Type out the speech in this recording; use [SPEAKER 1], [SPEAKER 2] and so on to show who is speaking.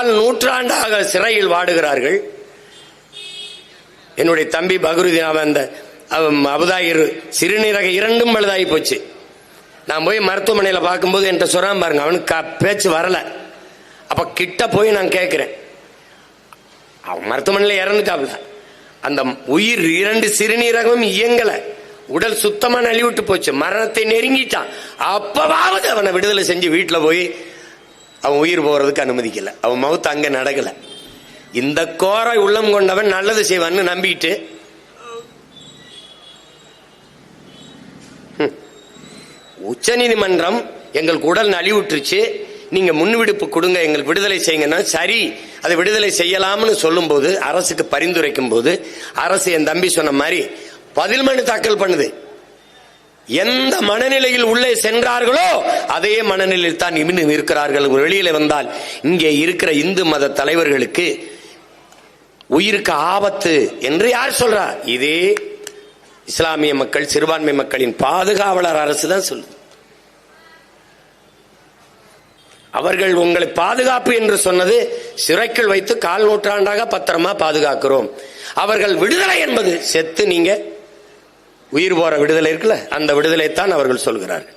[SPEAKER 1] கால் நூற்றாண்டாக சிறையில் வாடுகிறார்கள். என்னுடைய தம்பி பகருதீன், அவன் அந்த அபுதாயிர் சிறுநீரக இரண்டும் பழுதாகி போச்சு. நான் போய் மருத்துவமனையில் பார்க்கும்போது என்கிட்ட சொல்றான் பாருங்க, அவனுக்கு பேச்சு வரல. அப்ப கிட்ட போய் நான் கேட்கிறேன், அவன் மருத்துவமனையில் இறந்துட்டாப்ல, அந்த உயிர் இரண்டு சிறுநீரகம் இயங்கல, உடல் சுத்தமா நலிவிட்டு போச்சு, மரணத்தை நெருங்கிட்டான். அப்பவாவது அவனை விடுதலை செஞ்சு வீட்டில் போய் அவன் உயிர் போறதுக்கு அனுமதிக்கல. அவன் மவுத்து அங்க நடக்கல. இந்த கோர உள்ளம் கொண்டவன் நல்லது செய்வான்னு நம்பிட்டு உச்ச நீதிமன்றம் எங்களுக்கு உடல் நலிவுற்றுச்சு, நீங்க முன்விடுப்பு கொடுங்க, எங்களுக்கு விடுதலை செய்யுங்கன்னா சரி, அதை விடுதலை செய்யலாம்னு சொல்லும் போது, அரசுக்கு பரிந்துரைக்கும் போது, அரசு என் தம்பி சொன்ன மாதிரி பதில் மனு தாக்கல் பண்ணுது. எந்த மனநிலையில் உள்ளே சென்றார்களோ அதே மனநிலையில் தான் இன்னும் இருக்கிறார்கள். வெளியில வந்தால் இங்கே இருக்கிற இந்து மத தலைவர்களுக்கு உயிருக்கு ஆபத்து என்று யார் சொல்றா? இதே இஸ்லாமிய மக்கள், சிறுபான்மை மக்களின் பாதுகாவலர் அரசு தான் சொல்லுது. அவர்கள் உங்களை பாதுகாப்பு என்று சொன்னது சிறைக்குள் வைத்து கால் நூற்றாண்டாக பத்திரமா பாதுகாக்கிறோம். அவர்கள் விடுதலை என்பது செத்து நீங்க உயிர் போற விடுதலை இருக்குல்ல, அந்த விடுதலை தான் அவர்கள் சொல்கிறார்கள்.